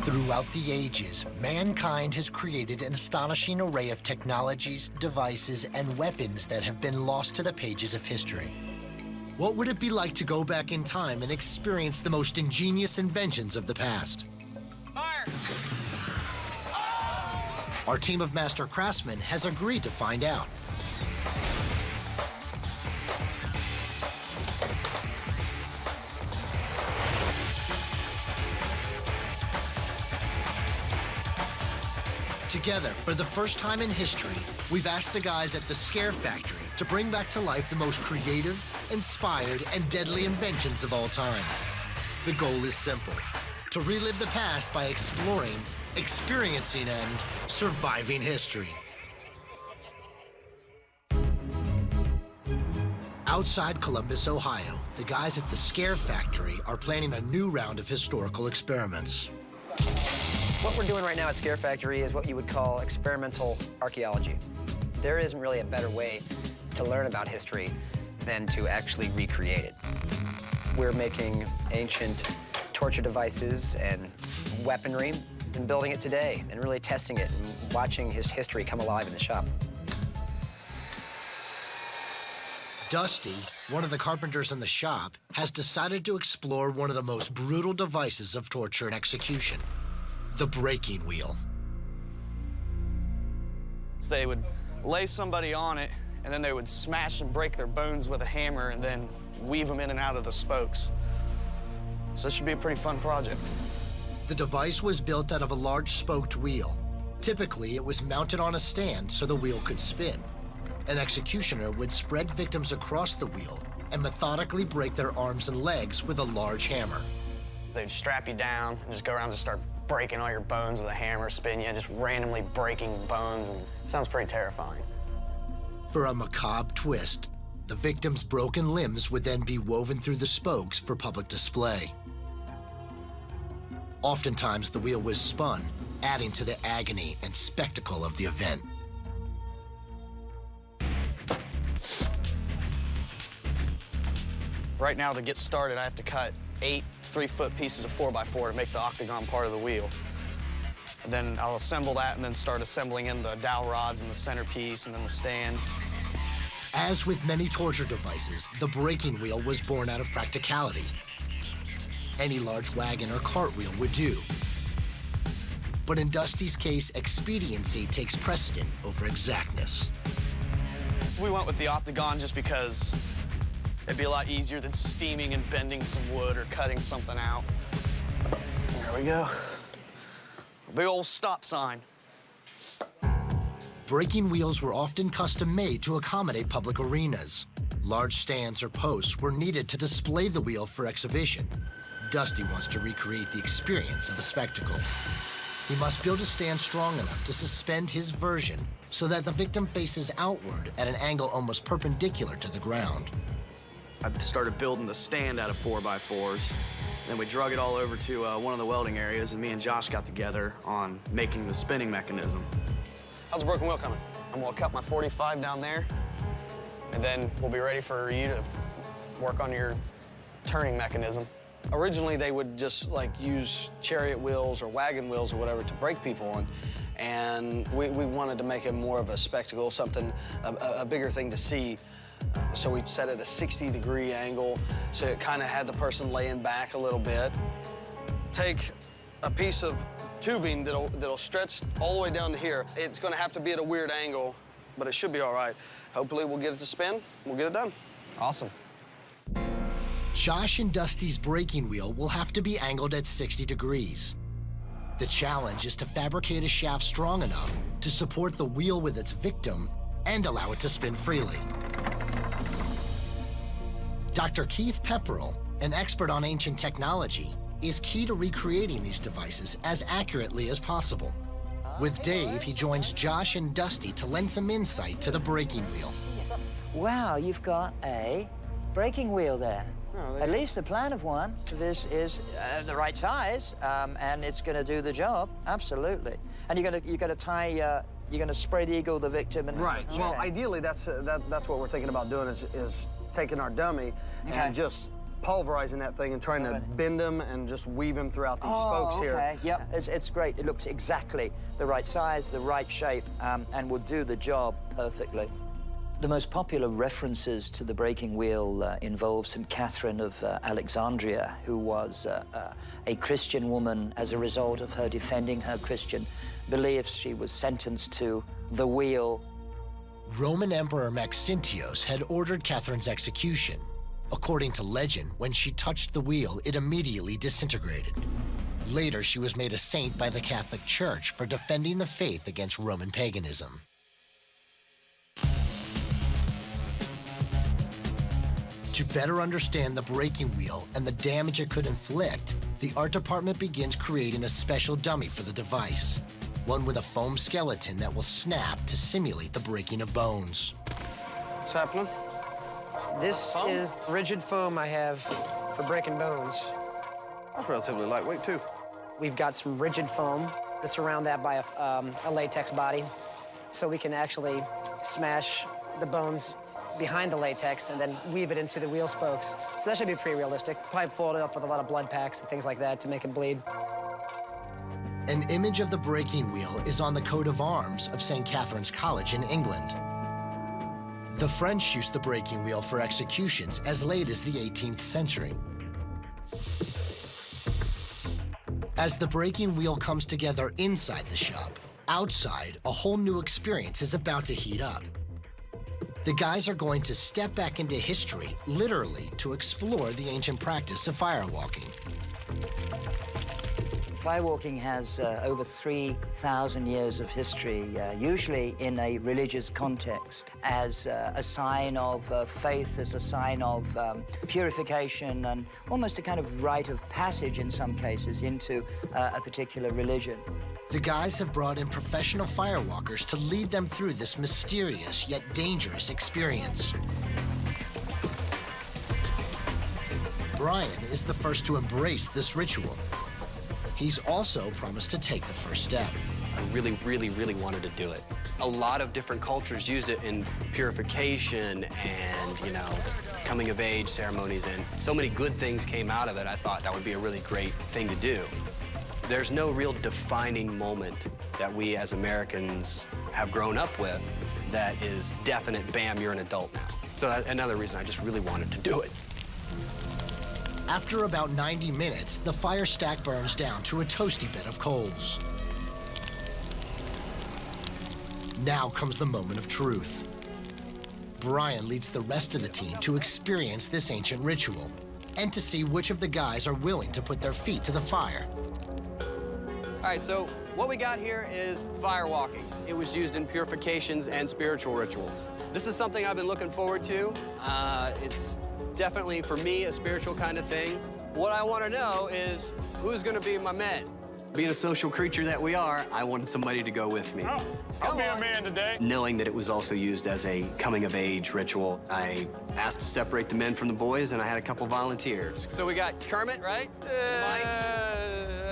Throughout the ages, mankind has created an astonishing array of technologies, devices, and weapons that have been lost to the pages of history. What would it be like to go back in time and experience the most ingenious inventions of the past? Fire! Our team of master craftsmen has agreed to find out. Together, for the first time in history, we've asked the guys at the Scare Factory to bring back to life the most creative, inspired, and deadly inventions of all time. The goal is simple: to relive the past by exploring, experiencing, and surviving history. Outside Columbus, Ohio, the guys at the Scare Factory are planning a new round of historical experiments. What we're doing right now at Scare Factory is what you would call experimental archaeology. There isn't really a better way to learn about history than to actually recreate it. We're making ancient torture devices and weaponry and building it today and really testing it and watching his history come alive in the shop. Dusty, one of the carpenters in the shop, has decided to explore one of the most brutal devices of torture and execution: the breaking wheel. So they would lay somebody on it, and then they would smash and break their bones with a hammer and then weave them in and out of the spokes. So it should be a pretty fun project. The device was built out of a large spoked wheel. Typically, it was mounted on a stand so the wheel could spin. An executioner would spread victims across the wheel and methodically break their arms and legs with a large hammer. They'd strap you down and just go around and start breaking all your bones with a hammer, spin you, just randomly breaking bones, and it sounds pretty terrifying. For a macabre twist, the victim's broken limbs would then be woven through the spokes for public display. Oftentimes, the wheel was spun, adding to the agony and spectacle of the event. Right now, to get started, I have to cut 8 3-foot pieces of 4x4 to make the octagon part of the wheel. And then I'll assemble that and then start assembling in the dowel rods and the centerpiece and then the stand. As with many torture devices, the breaking wheel was born out of practicality. Any large wagon or cartwheel would do. But in Dusty's case, expediency takes precedent over exactness. We went with the octagon just because it'd be a lot easier than steaming and bending some wood or cutting something out. There we go. A big old stop sign. Breaking wheels were often custom-made to accommodate public arenas. Large stands or posts were needed to display the wheel for exhibition. Dusty wants to recreate the experience of a spectacle. He must build a stand strong enough to suspend his version so that the victim faces outward at an angle almost perpendicular to the ground. I started building the stand out of 4x4s. Then we drug it all over to one of the welding areas, and me and Josh got together on making the spinning mechanism. How's the broken wheel coming? I'm gonna cut my 45 down there, and then we'll be ready for you to work on your turning mechanism. Originally, they would just use chariot wheels or wagon wheels or whatever to break people on. And we wanted to make it more of a spectacle, something, a bigger thing to see. So we set it at a 60-degree angle, so it kind of had the person laying back a little bit. Take a piece of tubing that'll stretch all the way down to here. It's gonna have to be at a weird angle, but it should be all right. Hopefully we'll get it to spin, we'll get it done. Awesome. Josh and Dusty's breaking wheel will have to be angled at 60 degrees. The challenge is to fabricate a shaft strong enough to support the wheel with its victim and allow it to spin freely. Dr. Keith Pepperell, an expert on ancient technology, is key to recreating these devices as accurately as possible. With Dave, he joins Josh and Dusty to lend some insight to the breaking wheel. Wow, you've got a breaking wheel there. At least the plan of one. This is the right size, and it's going to do the job. Absolutely. And you're going to tie. You're going to spread eagle the victim. And right. Well, ideally, that's what we're thinking about doing is taking our dummy and just pulverizing that thing and trying to bend them and just weave them throughout these spokes here. Okay. Yep, it's great. It looks exactly the right size, the right shape, and will do the job perfectly. The most popular references to the breaking wheel involve St. Catherine of Alexandria, who was a Christian woman. As a result of her defending her Christian beliefs, she was sentenced to the wheel. Roman Emperor Maxentius had ordered Catherine's execution. According to legend, when she touched the wheel, it immediately disintegrated. Later, she was made a saint by the Catholic Church for defending the faith against Roman paganism. To better understand the breaking wheel and the damage it could inflict, the art department begins creating a special dummy for the device, one with a foam skeleton that will snap to simulate the breaking of bones. What's happening? This is rigid foam I have for breaking bones. That's relatively lightweight, too. We've got some rigid foam that's around that by a latex body, so we can actually smash the bones behind the latex and then weave it into the wheel spokes. So that should be pretty realistic. Probably fold it up with a lot of blood packs and things like that to make it bleed. An image of the breaking wheel is on the coat of arms of St. Catherine's College in England. The French used the breaking wheel for executions as late as the 18th century. As the breaking wheel comes together inside the shop, outside, a whole new experience is about to heat up. The guys are going to step back into history, literally, to explore the ancient practice of firewalking. Firewalking has over 3,000 years of history, usually in a religious context, as a sign of faith, as a sign of purification, and almost a kind of rite of passage in some cases into a particular religion. The guys have brought in professional firewalkers to lead them through this mysterious yet dangerous experience. Brian is the first to embrace this ritual. He's also promised to take the first step. I really, really, really wanted to do it. A lot of different cultures used it in purification and, you know, coming of age ceremonies, and so many good things came out of it. I thought that would be a really great thing to do. There's no real defining moment that we as Americans have grown up with that is definite, bam, you're an adult now. So that's another reason I just really wanted to do it. After about 90 minutes, the fire stack burns down to a toasty bed of coals. Now comes the moment of truth. Brian leads the rest of the team to experience this ancient ritual and to see which of the guys are willing to put their feet to the fire. All right, so what we got here is firewalking. It was used in purifications and spiritual rituals. This is something I've been looking forward to. It's definitely, for me, a spiritual kind of thing. What I want to know is who's going to be my men? Being a social creature that we are, I wanted somebody to go with me. Oh, I'll be a man today. Knowing that it was also used as a coming-of-age ritual, I asked to separate the men from the boys, and I had a couple volunteers. So we got Kermit, right? Mike?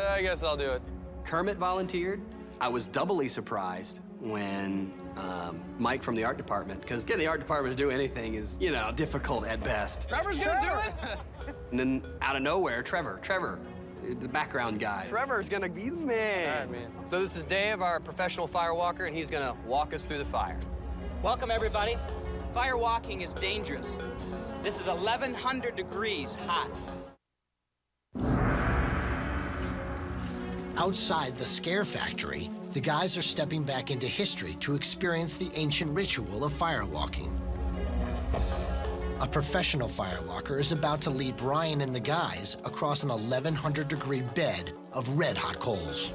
I guess I'll do it. Kermit volunteered. I was doubly surprised when Mike from the art department, because getting the art department to do anything is, you know, difficult at best. Trevor's gonna do it? And then out of nowhere, Trevor, the background guy. Trevor's gonna be the man. All right, man. So this is Dave, our professional firewalker, and he's gonna walk us through the fire. Welcome, everybody. Firewalking is dangerous. This is 1,100 degrees hot. Outside the Scare Factory, the guys are stepping back into history to experience the ancient ritual of firewalking. A professional firewalker is about to lead Brian and the guys across an 1,100-degree bed of red-hot coals.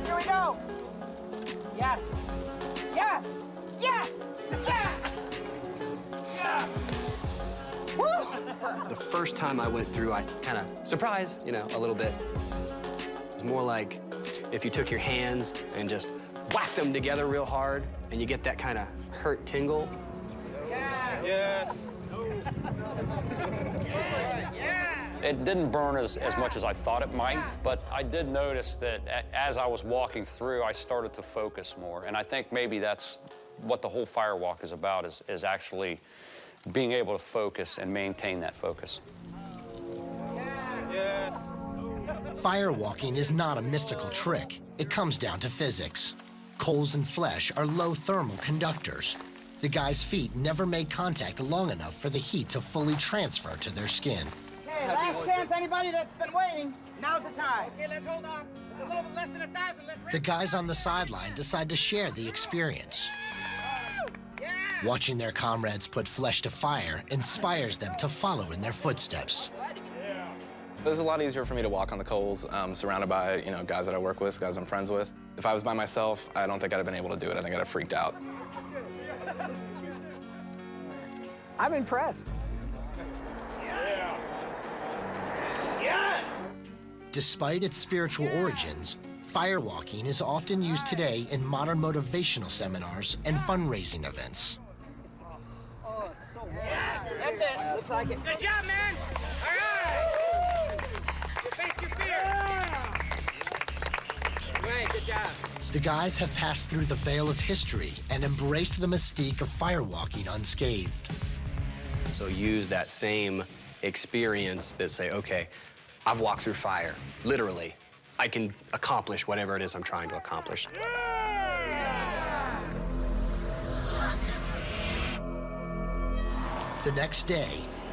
Here we go. Yes. Yes. Yes. Yes. Yes. The first time I went through, I kind of surprised, you know, a little bit. It's more like if you took your hands and just whacked them together real hard, and you get that kind of hurt tingle. Yes. It didn't burn as much as I thought it might, but I did notice that as I was walking through, I started to focus more, and I think maybe that's what the whole firewalk is about is actually being able to focus and maintain that focus. Firewalking is not a mystical trick. It comes down to physics. Coals and flesh are low thermal conductors. The guy's feet never made contact long enough for the heat to fully transfer to their skin. Okay, last chance, anybody that's been waiting, now's the time. Okay, let's hold on. It's a little bit less than 1,000. The guys on the sideline decide to share the experience. Watching their comrades put flesh to fire inspires them to follow in their footsteps. It was a lot easier for me to walk on the coals, surrounded by, guys that I work with, guys I'm friends with. If I was by myself, I don't think I'd have been able to do it. I think I'd have freaked out. I'm impressed. Despite its spiritual origins, firewalking is often used today in modern motivational seminars and fundraising events. That's it. Looks like it. Good job, man. All right. You faced your fear. Great, good job. The guys have passed through the veil of history and embraced the mystique of firewalking unscathed. So use that same experience that say, okay, I've walked through fire, literally. I can accomplish whatever it is I'm trying to accomplish. The next day,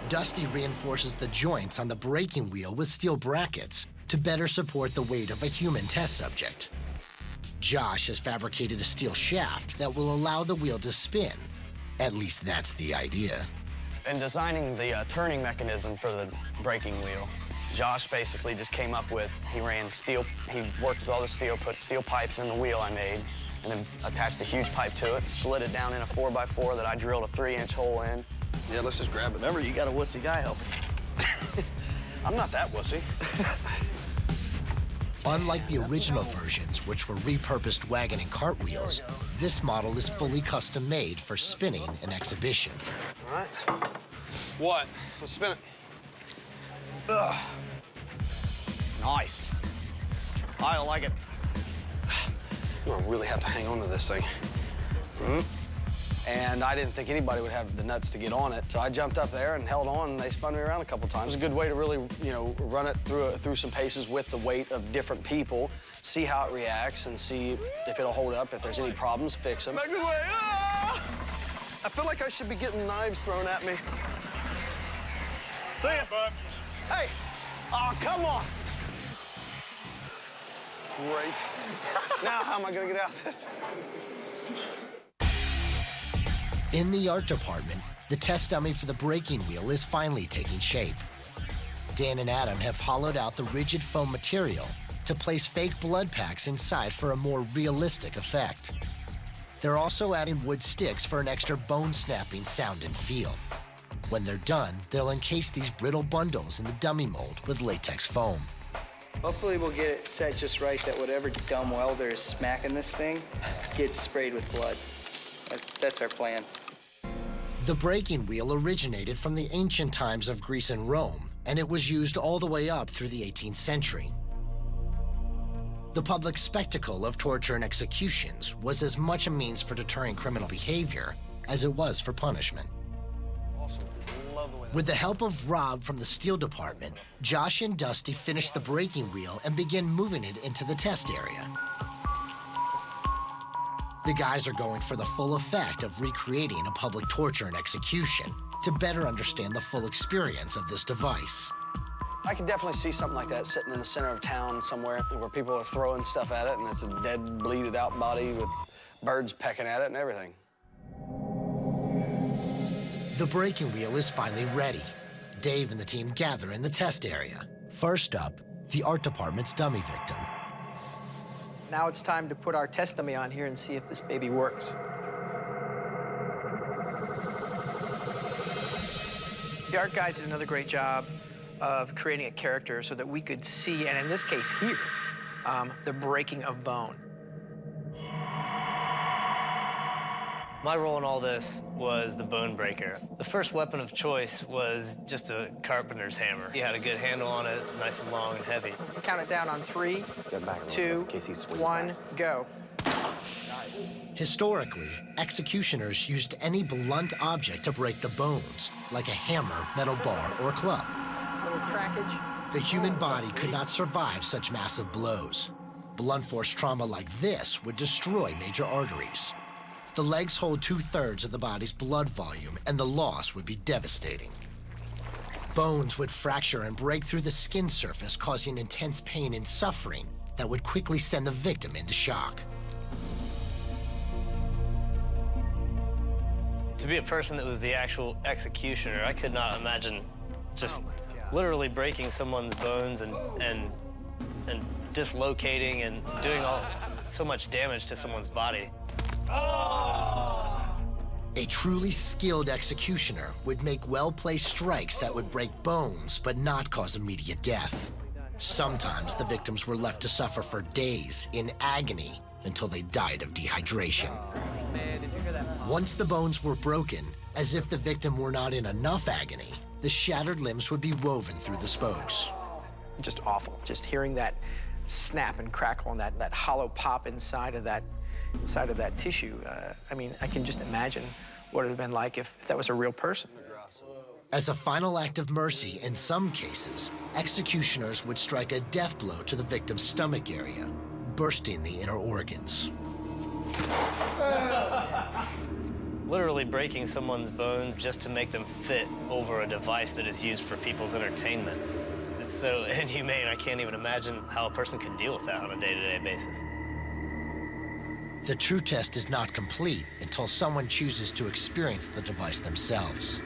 Dusty reinforces the joints on the braking wheel with steel brackets to better support the weight of a human test subject. Josh has fabricated a steel shaft that will allow the wheel to spin. At least that's the idea. In designing the turning mechanism for the braking wheel, Josh basically just came up with, he worked with all the steel, put steel pipes in the wheel I made, and then attached a huge pipe to it, slid it down in a 4x4 that I drilled a 3-inch hole in. Yeah, let's just grab it. Remember, you got a wussy guy helping. I'm not that wussy. Unlike the original versions, which were repurposed wagon and cart wheels, this model is fully custom-made for spinning and exhibition. All right. What? Let's spin it. Ugh. Nice. I like it. I'm gonna really have to hang on to this thing. And I didn't think anybody would have the nuts to get on it, so I jumped up there and held on, and they spun me around a couple times. It was a good way to really, run it through some paces with the weight of different people, see how it reacts, and see if it'll hold up. If there's any problems, fix them. Back this way. Ah! I feel like I should be getting knives thrown at me. See ya, bud. Hey! Oh, come on! Great. Now how am I gonna get out of this? In the art department, the test dummy for the braking wheel is finally taking shape. Dan and Adam have hollowed out the rigid foam material to place fake blood packs inside for a more realistic effect. They're also adding wood sticks for an extra bone-snapping sound and feel. When they're done, they'll encase these brittle bundles in the dummy mold with latex foam. Hopefully we'll get it set just right that whatever dumb welder is smacking this thing gets sprayed with blood. That's our plan. The braking wheel originated from the ancient times of Greece and Rome, and it was used all the way up through the 18th century. The public spectacle of torture and executions was as much a means for deterring criminal behavior as it was for punishment. With the help of Rob from the steel department, Josh and Dusty finished the braking wheel and began moving it into the test area. The guys are going for the full effect of recreating a public torture and execution to better understand the full experience of this device. I could definitely see something like that sitting in the center of town somewhere where people are throwing stuff at it, and it's a dead, bleeded out body with birds pecking at it and everything. The braking wheel is finally ready. Dave and the team gather in the test area. First up, the art department's dummy victim. Now it's time to put our test dummy on here and see if this baby works. The art guys did another great job of creating a character so that we could see, and in this case here, the breaking of bone. My role in all this was the bone breaker. The first weapon of choice was just a carpenter's hammer. He had a good handle on it, nice and long and heavy. Count it down on 3, 2, 1, go. device. Historically, executioners used any blunt object to break the bones, like a hammer, metal bar, or club. Little crackage. The human body could not survive such massive blows. Blunt force trauma like this would destroy major arteries. The legs hold 2/3 of the body's blood volume, and the loss would be devastating. Bones would fracture and break through the skin surface, causing intense pain and suffering that would quickly send the victim into shock. To be a person that was the actual executioner, I could not imagine just literally breaking someone's bones and dislocating and doing so much damage to someone's body. A truly skilled executioner would make well-placed strikes that would break bones but not cause immediate death. Sometimes the victims were left to suffer for days in agony until they died of dehydration. Once the bones were broken, as if the victim were not in enough agony, the shattered limbs would be woven through the spokes. Just awful. Just hearing that snap and crackle and that hollow pop inside of that tissue. I mean, I can just imagine what it would have been like if that was a real person. As a final act of mercy, in some cases, executioners would strike a death blow to the victim's stomach area, bursting the inner organs. Literally breaking someone's bones just to make them fit over a device that is used for people's entertainment. It's so inhumane, I can't even imagine how a person could deal with that on a day-to-day basis. The true test is not complete until someone chooses to experience the device themselves.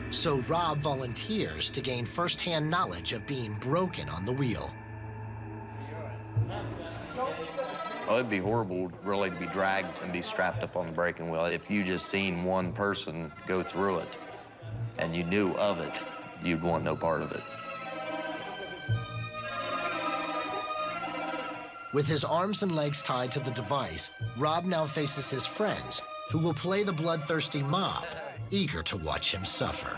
So Rob volunteers to gain first-hand knowledge of being broken on the wheel. Oh, it'd be horrible, really, to be dragged and be strapped up on the breaking wheel. If you just seen one person go through it and you knew of it, you'd want no part of it. With his arms and legs tied to the device, Rob now faces his friends, who will play the bloodthirsty mob, eager to watch him suffer.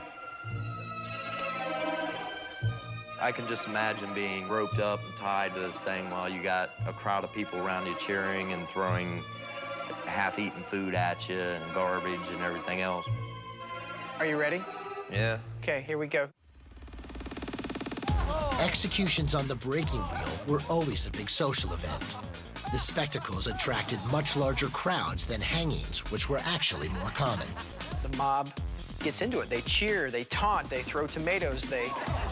I can just imagine being roped up and tied to this thing while you got a crowd of people around you cheering and throwing half-eaten food at you and garbage and everything else. Are you ready? Yeah. Okay, here we go. Executions on the breaking wheel were always a big social event. The spectacles attracted much larger crowds than hangings, which were actually more common. The mob gets into it. They cheer, they taunt, they throw tomatoes, they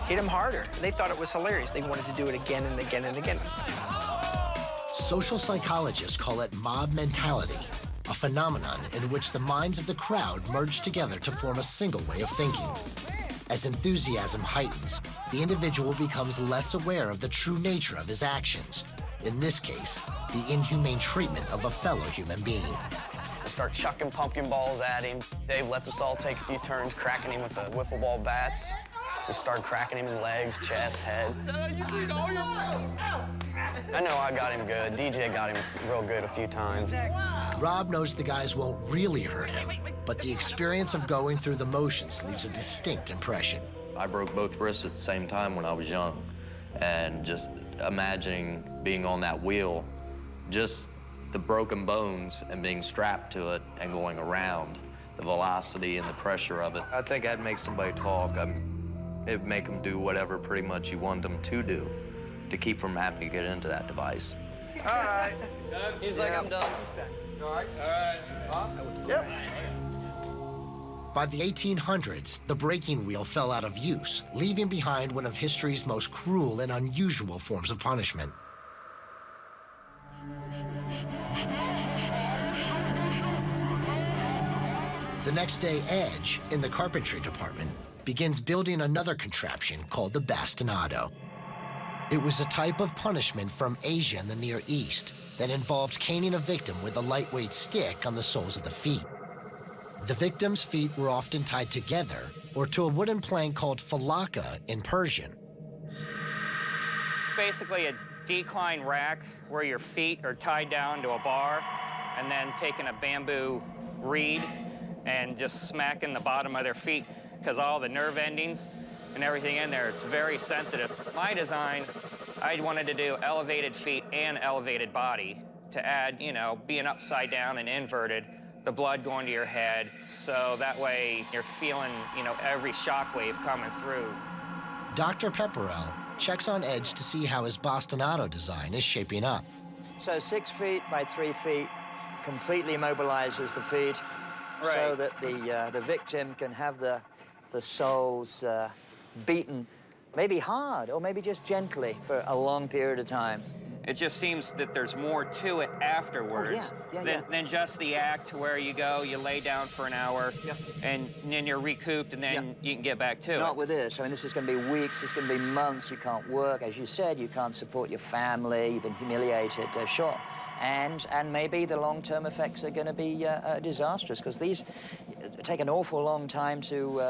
hit him harder. They thought it was hilarious. They wanted to do it again and again and again. Social psychologists call it mob mentality, a phenomenon in which the minds of the crowd merge together to form a single way of thinking. As enthusiasm heightens, the individual becomes less aware of the true nature of his actions. In this case, the inhumane treatment of a fellow human being. We start chucking pumpkin balls at him. Dave lets us all take a few turns cracking him with the wiffle ball bats. We start cracking him in legs, chest, head. I know I got him good. DJ got him real good a few times. Rob knows the guys won't really hurt him, but the experience of going through the motions leaves a distinct impression. I broke both wrists at the same time when I was young, and just imagining being on that wheel, just the broken bones and being strapped to it and going around, the velocity and the pressure of it. I think I'd make somebody talk. It'd make them do whatever pretty much you want them to do to keep from having to get into that device. All right. He's like, I'm done. All right. That was fun. Yep. By the 1800s, the breaking wheel fell out of use, leaving behind one of history's most cruel and unusual forms of punishment. The next day, Edge, in the carpentry department, begins building another contraption called the bastinado. It was a type of punishment from Asia and the Near East that involved caning a victim with a lightweight stick on the soles of the feet. The victim's feet were often tied together or to a wooden plank called falaka in Persian. Basically a decline rack where your feet are tied down to a bar and then taking a bamboo reed and just smacking the bottom of their feet because all the nerve endings and everything in there, it's very sensitive. My design, I wanted to do elevated feet and elevated body to add, you know, being upside down and inverted, the blood going to your head, so that way you're feeling, you know, every shock wave coming through. Dr. Pepperell checks on Edge to see how his bastonado design is shaping up. So 6 feet by 3 feet completely mobilizes the feet so that the victim can have the soles beaten maybe hard or maybe just gently for a long period of time. It just seems that there's more to it afterwards than just the act where you go, you lay down for an hour, and then you're recouped, and then you can get back to it. Not with this. I mean, this is going to be weeks, it's going to be months. You can't work. As you said, you can't support your family. You've been humiliated, sure. And maybe the long-term effects are going to be disastrous, because these take an awful long time to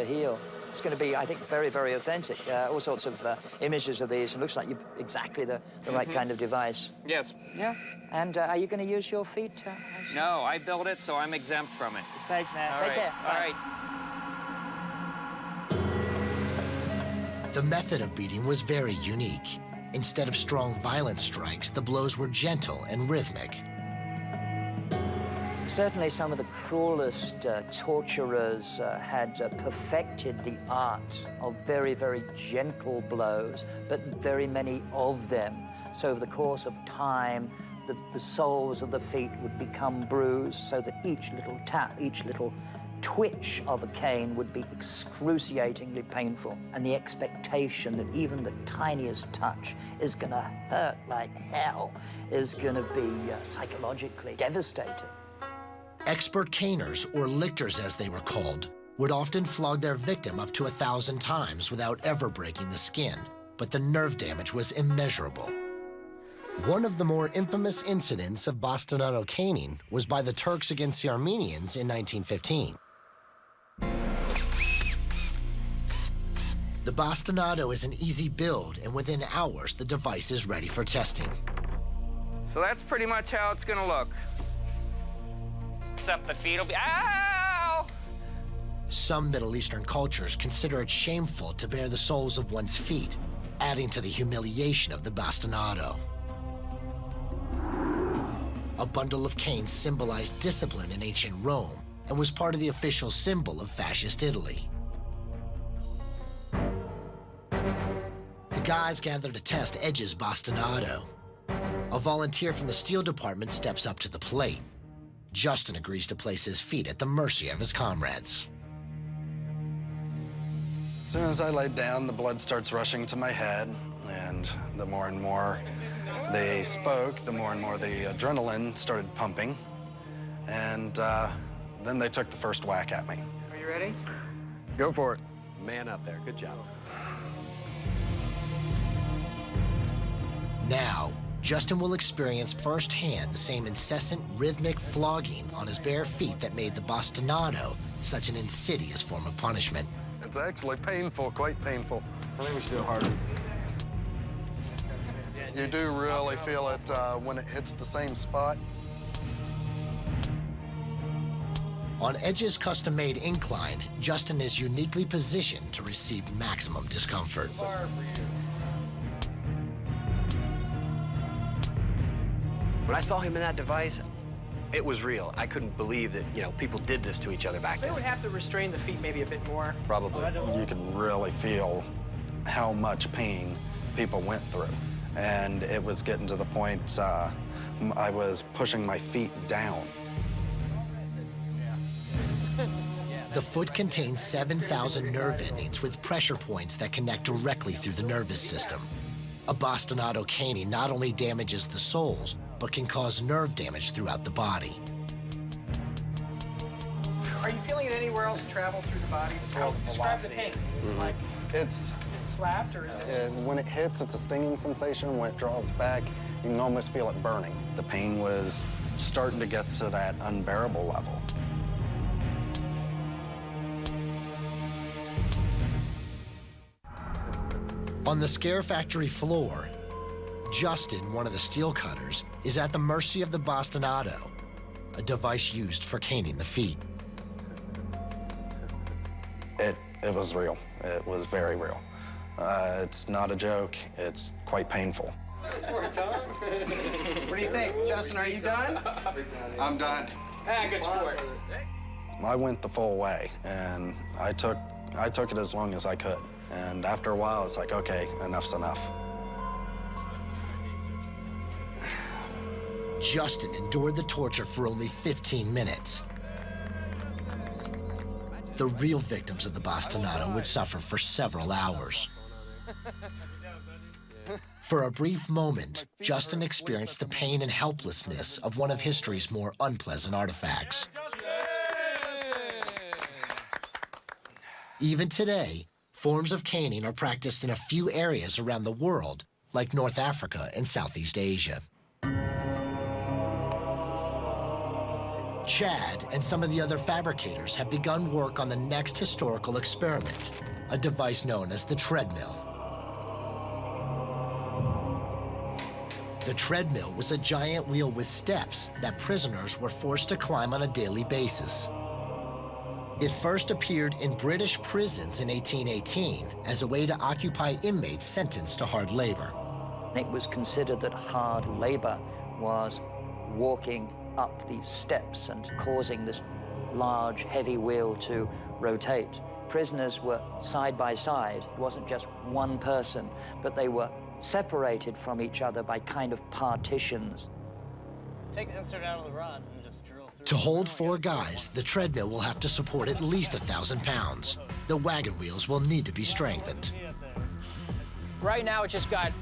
heal. It's going to be, I think, very, very authentic. All sorts of images of these. It looks like you've exactly the right kind of device. Yes. Yeah. And are you going to use your feet? No, I built it, so I'm exempt from it. Thanks, man. All Take right. care. All right. The method of beating was very unique. Instead of strong, violent strikes, the blows were gentle and rhythmic. Certainly some of the cruelest torturers had perfected the art of very, very gentle blows, but very many of them. So over the course of time, the soles of the feet would become bruised, so that each little tap, each little twitch of a cane would be excruciatingly painful. And the expectation that even the tiniest touch is going to hurt like hell is going to be psychologically devastating. Expert caners, or lictors as they were called, would often flog their victim up to 1,000 times without ever breaking the skin, but the nerve damage was immeasurable. One of the more infamous incidents of bastonado caning was by the Turks against the Armenians in 1915. The bastonado is an easy build, and within hours, the device is ready for testing. So that's pretty much how it's going to look. Except the feet will be, ow! Some Middle Eastern cultures consider it shameful to bare the soles of one's feet, adding to the humiliation of the bastonado. A bundle of canes symbolized discipline in ancient Rome and was part of the official symbol of fascist Italy. The guys gather to test Edge's bastonado. A volunteer from the steel department steps up to the plate. Justin agrees to place his feet at the mercy of his comrades. As soon as I laid down, the blood starts rushing to my head, and the more and more they spoke, the more and more the adrenaline started pumping, and then they took the first whack at me. Are you ready? Go for it. Man up there. Good job. Now, Justin will experience firsthand the same incessant, rhythmic flogging on his bare feet that made the bastonado such an insidious form of punishment. It's actually painful, quite painful. I think we should do it harder. You do really feel it when it hits the same spot. On Edge's custom-made incline, Justin is uniquely positioned to receive maximum discomfort. When I saw him in that device, it was real. I couldn't believe that, you know, people did this to each other back They then. would have to restrain the feet maybe a bit more. Probably. You can really feel how much pain people went through. And it was getting to the point I was pushing my feet down. The foot contains 7,000 nerve endings with pressure points that connect directly through the nervous system. A bastonado caning not only damages the soles, but can cause nerve damage throughout the body. Are you feeling it anywhere else travel through the body? Describe the pain. Is it like It's slapped, or is it? when it hits, it's a stinging sensation. When it draws back, you can almost feel it burning. The pain was starting to get to that unbearable level. On the Scare Factory floor, Justin, one of the steel cutters, is at the mercy of the bastonado, a device used for caning the feet. It was real. It was very real. It's not a joke. It's quite painful. What do you think? Justin, are you done? I'm done. Ah, good sport. I went the full way, and I took it as long as I could. And after a while, it's like, okay, enough's enough. Justin endured the torture for only 15 minutes. The real victims of the bastonado would suffer for several hours. For a brief moment, Justin experienced the pain and helplessness of one of history's more unpleasant artifacts. Even today, forms of caning are practiced in a few areas around the world, like North Africa and Southeast Asia. Chad and some of the other fabricators have begun work on the next historical experiment, a device known as the treadmill. The treadmill was a giant wheel with steps that prisoners were forced to climb on a daily basis. It first appeared in British prisons in 1818 as a way to occupy inmates sentenced to hard labor. It was considered that hard labor was walking up these steps and causing this large, heavy wheel to rotate. Prisoners were side by side. It wasn't just one person, but they were separated from each other by kind of partitions. Take the insert out of the rod and just drill through. To hold 4 guys, the treadmill will have to support at least 1,000 pounds. The wagon wheels will need to be strengthened. Right now, it's just got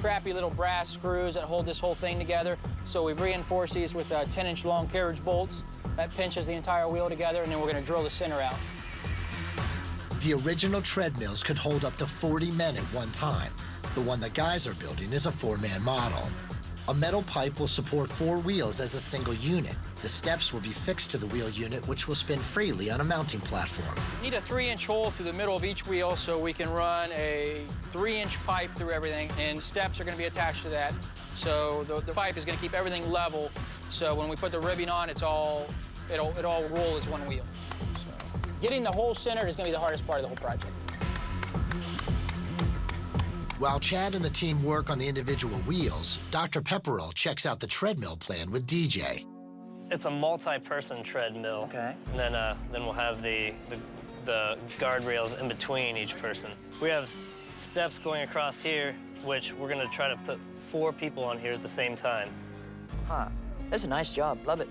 crappy little brass screws that hold this whole thing together. So we've reinforced these with 10-inch long carriage bolts. That pinches the entire wheel together, and then we're going to drill the center out. The original treadmills could hold up to 40 men at one time. The one that guys are building is a 4-man model. A metal pipe will support 4 wheels as a single unit. The steps will be fixed to the wheel unit, which will spin freely on a mounting platform. We need a 3-inch hole through the middle of each wheel so we can run a 3-inch pipe through everything, and steps are going to be attached to that. So the pipe is going to keep everything level. So when we put the ribbing on, it'll all roll as one wheel. So getting the hole centered is going to be the hardest part of the whole project. While Chad and the team work on the individual wheels, Dr. Pepperell checks out the treadmill plan with DJ. It's a multi-person treadmill. Okay. And then we'll have the guardrails in between each person. We have steps going across here, which we're going to try to put 4 people on here at the same time. Huh. That's a nice job. Love it.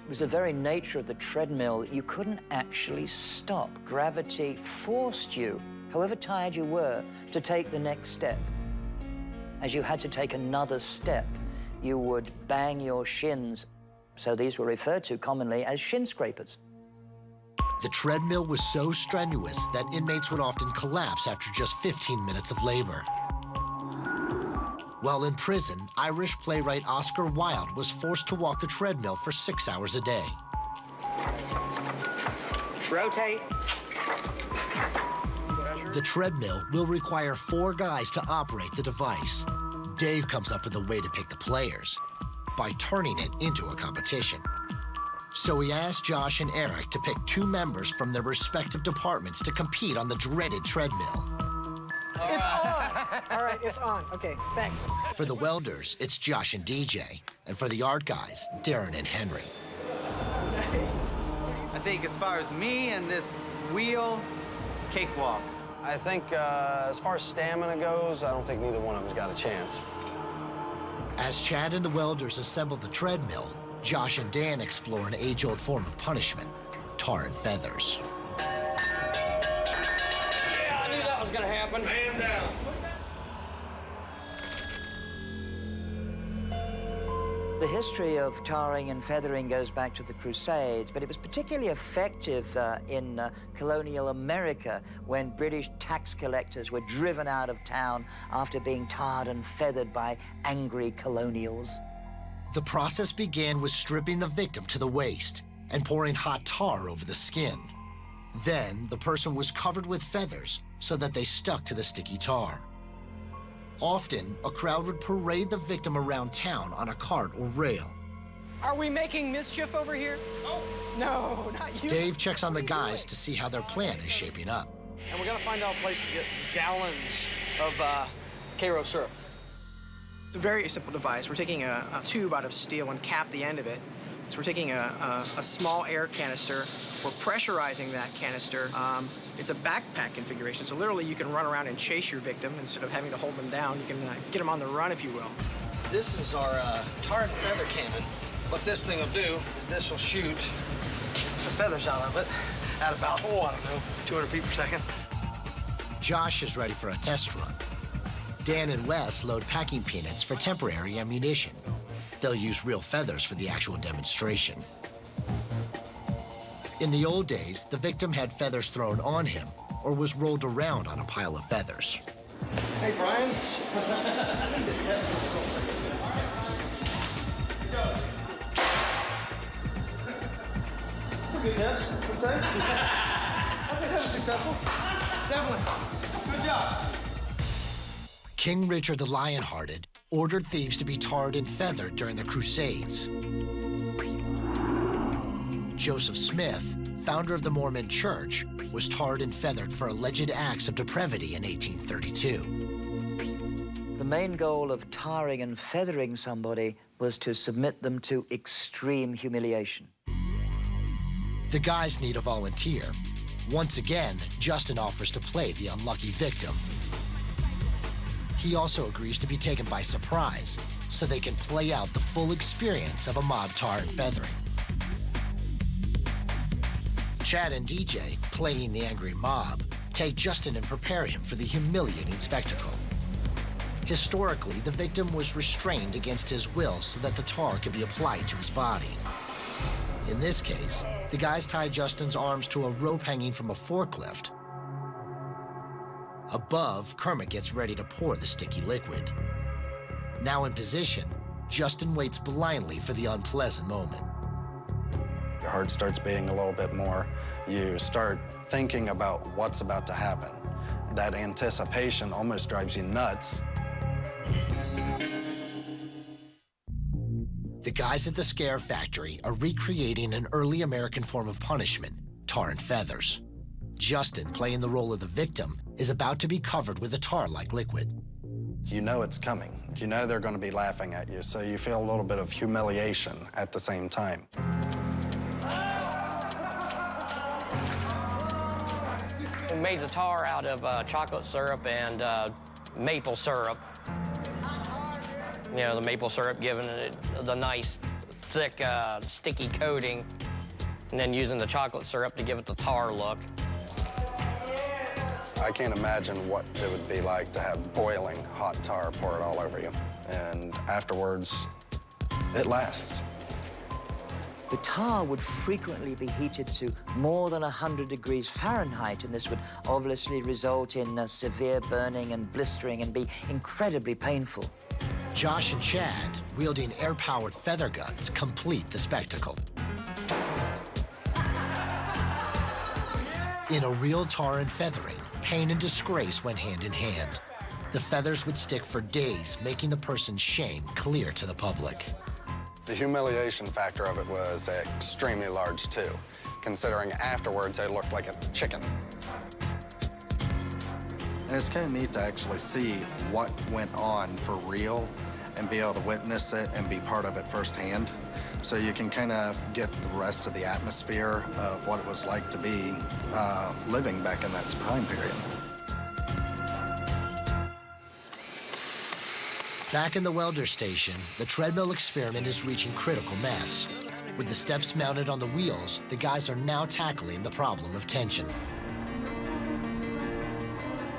It was the very nature of the treadmill. You couldn't actually stop. Gravity forced you, however tired you were, to take the next step. As you had to take another step, you would bang your shins. So these were referred to commonly as shin scrapers. The treadmill was so strenuous that inmates would often collapse after just 15 minutes of labor. While in prison, Irish playwright Oscar Wilde was forced to walk the treadmill for 6 hours a day. Rotate. The treadmill will require 4 guys to operate the device. Dave comes up with a way to pick the players by turning it into a competition. So he asked Josh and Eric to pick 2 members from their respective departments to compete on the dreaded treadmill. It's on. All right, it's on. Okay, thanks. For the welders, it's Josh and DJ. And for the art guys, Darren and Henry. I think as far as me and this wheel, cakewalk. I think as far as stamina goes, I don't think neither one of them's got a chance. As Chad and the welders assemble the treadmill, Josh and Dan explore an age-old form of punishment, tar and feathers. Yeah, I knew that was gonna happen. Man down. The history of tarring and feathering goes back to the Crusades, but it was particularly effective in colonial America when British tax collectors were driven out of town after being tarred and feathered by angry colonials. The process began with stripping the victim to the waist and pouring hot tar over the skin. Then, the person was covered with feathers so that they stuck to the sticky tar. Often, a crowd would parade the victim around town on a cart or rail. Are we making mischief over here? No, not you. Dave checks on the guys to see how their plan is shaping up. And we're gonna find out a place to get gallons of Karo syrup. A very simple device. We're taking a tube out of steel and cap the end of it. So we're taking a small air canister. We're pressurizing that canister. It's a backpack configuration, so literally you can run around and chase your victim instead of having to hold them down. You can get them on the run, if you will. This is our tar and feather cannon. What this thing will do is this will shoot the feathers out of it at about, I don't know, 200 feet per second. Josh is ready for a test run. Dan and Wes load packing peanuts for temporary ammunition. They'll use real feathers for the actual demonstration. In the old days, the victim had feathers thrown on him or was rolled around on a pile of feathers. Hey, Brian. Good test. Okay. I think that was successful. Definitely. Good job. King Richard the Lionhearted ordered thieves to be tarred and feathered during the Crusades. Joseph Smith, founder of the Mormon Church, was tarred and feathered for alleged acts of depravity in 1832. The main goal of tarring and feathering somebody was to submit them to extreme humiliation. The guys need a volunteer. Once again, Justin offers to play the unlucky victim. He also agrees to be taken by surprise so they can play out the full experience of a mob tar and feathering. Chad and DJ, playing the angry mob, take Justin and prepare him for the humiliating spectacle. Historically, the victim was restrained against his will so that the tar could be applied to his body. In this case, the guys tie Justin's arms to a rope hanging from a forklift. Above, Kermit gets ready to pour the sticky liquid. Now in position, Justin waits blindly for the unpleasant moment. Your heart starts beating a little bit more. You start thinking about what's about to happen. That anticipation almost drives you nuts. The guys at the Scare Factory are recreating an early American form of punishment, tar and feathers. Justin, playing the role of the victim, is about to be covered with a tar-like liquid. You know it's coming. You know they're going to be laughing at you, so you feel a little bit of humiliation at the same time. We made the tar out of chocolate syrup and maple syrup. You know, the maple syrup giving it the nice, thick, sticky coating, and then using the chocolate syrup to give it the tar look. I can't imagine what it would be like to have boiling hot tar poured all over you. And afterwards, it lasts. The tar would frequently be heated to more than 100 degrees Fahrenheit, and this would obviously result in severe burning and blistering and be incredibly painful. Josh and Chad, wielding air-powered feather guns, complete the spectacle. In a real tar and feathering, pain and disgrace went hand in hand. The feathers would stick for days, making the person's shame clear to the public. The humiliation factor of it was extremely large, too, considering afterwards they looked like a chicken. And it's kind of neat to actually see what went on for real and be able to witness it and be part of it firsthand. So you can kind of get the rest of the atmosphere of what it was like to be living back in that time period. Back in the welder station, the treadmill experiment is reaching critical mass. With the steps mounted on the wheels, the guys are now tackling the problem of tension.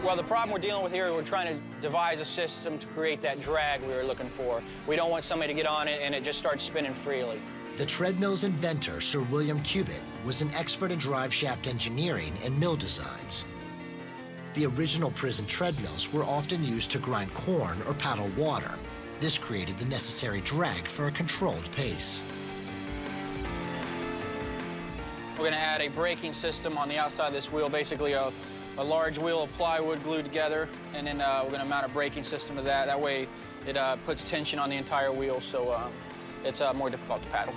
Well, the problem we're dealing with here, we're trying to devise a system to create that drag we were looking for. We don't want somebody to get on it and it just starts spinning freely. The treadmill's inventor, Sir William Cubitt, was an expert in drive shaft engineering and mill designs. The original prison treadmills were often used to grind corn or paddle water. This created the necessary drag for a controlled pace. We're going to add a braking system on the outside of this wheel, basically a large wheel of plywood glued together, and then we're going to mount a braking system to that. That way it puts tension on the entire wheel, so it's more difficult to paddle.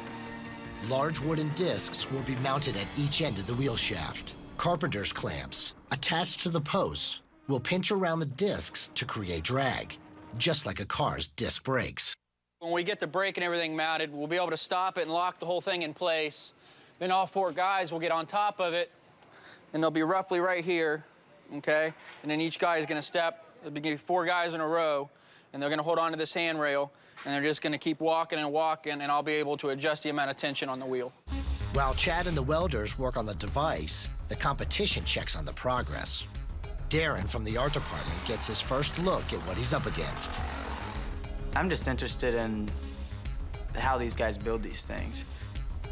Large wooden discs will be mounted at each end of the wheel shaft. Carpenter's clamps, attached to the posts, will pinch around the discs to create drag. just like a car's disc brakes. When we get the brake and everything mounted, we'll be able to stop it and lock the whole thing in place. Then all 4 guys will get on top of it, and they'll be roughly right here, okay? And then each guy is gonna step, there'll be 4 guys in a row, and they're gonna hold on to this handrail, and they're just gonna keep walking and walking, and I'll be able to adjust the amount of tension on the wheel. While Chad and the welders work on the device, the competition checks on the progress. Darren from the art department gets his first look at what he's up against. I'm just interested in how these guys build these things.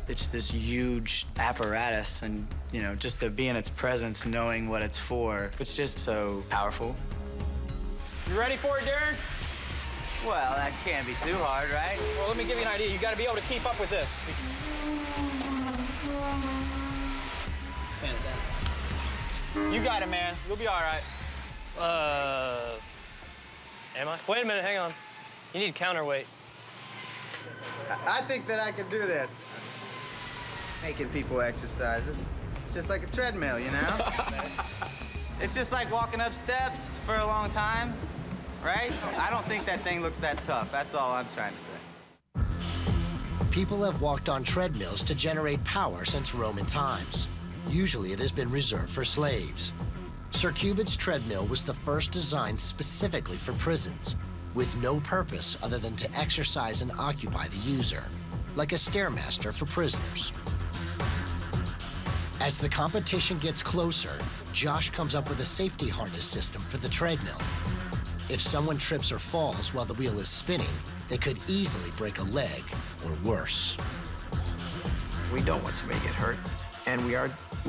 It's this huge apparatus, and, you know, just to be in its presence, knowing what it's for, it's just so powerful. You ready for it, Darren? Well, that can't be too hard, right? Well, let me give you an idea. You got to be able to keep up with this. Stand it down. You got it, man. You'll be all right. Am I? Wait a minute, hang on. You need counterweight. I think that I could do this. Making people exercise it. It's just like a treadmill, you know? It's just like walking up steps for a long time, right? I don't think that thing looks that tough. That's all I'm trying to say. People have walked on treadmills to generate power since Roman times. Usually it has been reserved for slaves. Sir Cubit's treadmill was the first designed specifically for prisons, with no purpose other than to exercise and occupy the user, like a Stairmaster for prisoners. As the competition gets closer, Josh comes up with a safety harness system for the treadmill. If someone trips or falls while the wheel is spinning, they could easily break a leg or worse. We don't want somebody to get hurt, and we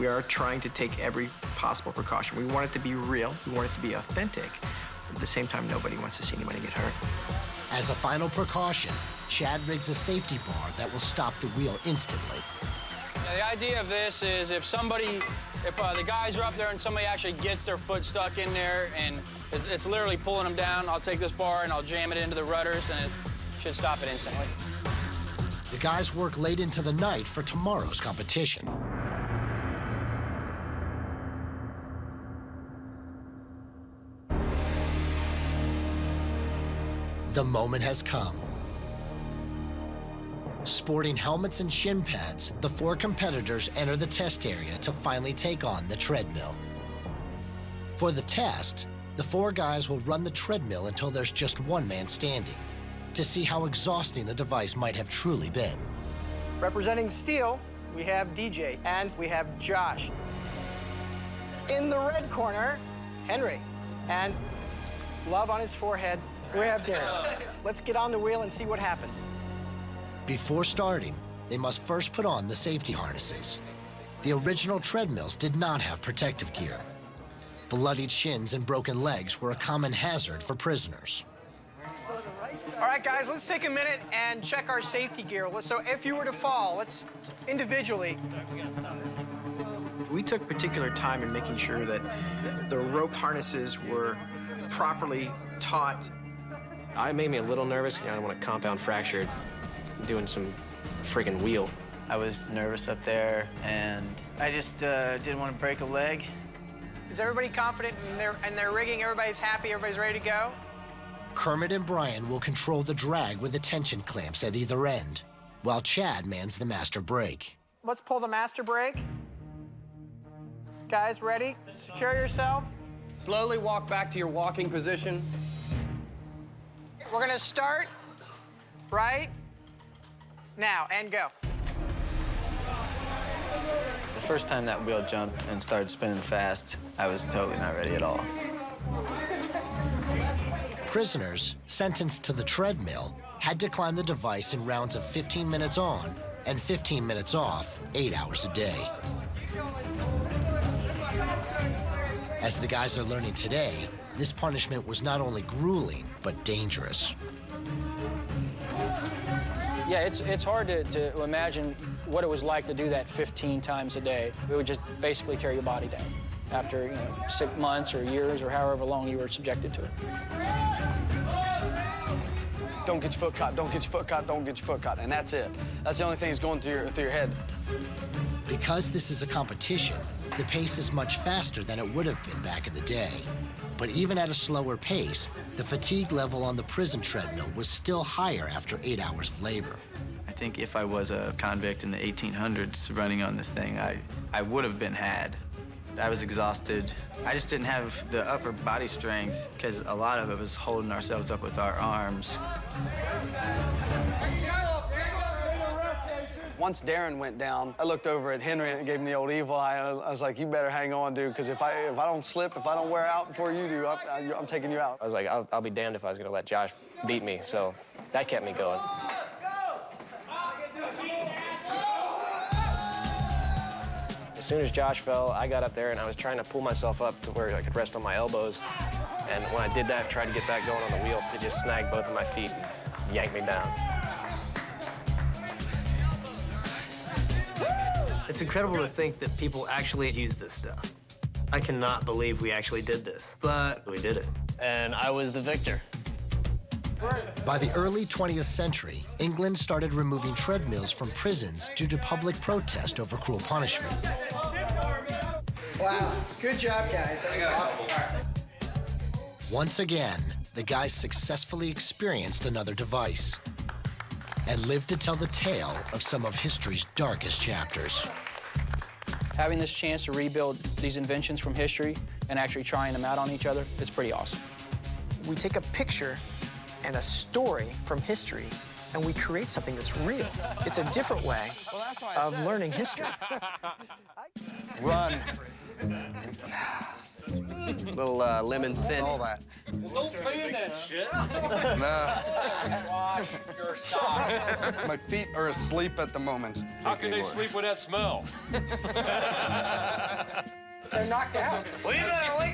are trying to take every possible precaution. We want it to be real, we want it to be authentic. At the same time, nobody wants to see anybody get hurt. As a final precaution, Chad rigs a safety bar that will stop the wheel instantly. Now, the idea of this is if the guys are up there and somebody actually gets their foot stuck in there and it's literally pulling them down, I'll take this bar and I'll jam it into the rudders and it should stop it instantly. The guys work late into the night for tomorrow's competition. The moment has come. Sporting helmets and shin pads, the 4 competitors enter the test area to finally take on the treadmill. For the test, the 4 guys will run the treadmill until there's just one man standing, to see how exhausting the device might have truly been. Representing Steel, we have DJ and we have Josh. In the red corner, Henry. And love on his forehead, we have Darren. Let's get on the wheel and see what happens. Before starting, they must first put on the safety harnesses. The original treadmills did not have protective gear. Bloodied shins and broken legs were a common hazard for prisoners. All right, guys, let's take a minute and check our safety gear. So if you were to fall, let's individually. We took particular time in making sure that the rope harnesses were properly taut. It made me a little nervous. I don't want a compound fracture doing some freaking wheel. I was nervous up there, and I just didn't want to break a leg. Is everybody confident in their rigging? Everybody's happy? Everybody's ready to go? Kermit and Brian will control the drag with the tension clamps at either end, while Chad mans the master brake. Let's pull the master brake. Guys, ready? Secure yourself. Slowly walk back to your walking position. We're gonna start right now and go. The first time that wheel jumped and started spinning fast, I was totally not ready at all. Prisoners sentenced to the treadmill had to climb the device in rounds of 15 minutes on and 15 minutes off, 8 hours a day. As the guys are learning today, this punishment was not only grueling, but dangerous. Yeah, it's hard to imagine what it was like to do that 15 times a day. It would just basically tear your body down after 6 months or years or however long you were subjected to it. Don't get your foot caught, don't get your foot caught, don't get your foot caught, and that's it. That's the only thing that's going through your head. Because this is a competition, the pace is much faster than it would have been back in the day. But even at a slower pace, the fatigue level on the prison treadmill was still higher after 8 hours of labor. I think if I was a convict in the 1800s running on this thing, I would have been had. I was exhausted. I just didn't have the upper body strength because a lot of it was holding ourselves up with our arms. Once Darren went down, I looked over at Henry and gave him the old evil eye. I was like, you better hang on, dude, because if I don't slip, if I don't wear out before you do, I'm taking you out. I was like, I'll be damned if I was going to let Josh beat me, so that kept me going. As soon as Josh fell, I got up there and I was trying to pull myself up to where I could rest on my elbows. And when I did that, tried to get back going on the wheel, it just snagged both of my feet and yanked me down. It's incredible to think that people actually use this stuff. I cannot believe we actually did this, but we did it. And I was the victor. By the early 20th century, England started removing treadmills from prisons due to public protest over cruel punishment. Wow, good job, guys. That was awesome. Once again, the guys successfully experienced another device and lived to tell the tale of some of history's darkest chapters. Having this chance to rebuild these inventions from history and actually trying them out on each other, it's pretty awesome. We take a picture and a story from history, and we create something that's real. It's a different way of learning history. Run. Little lemon scent. Saw that. Well, don't feed that shit. Nah. Wash your socks. My feet are asleep at the moment. How can they sleep with that smell? They're knocked out. Leave that away.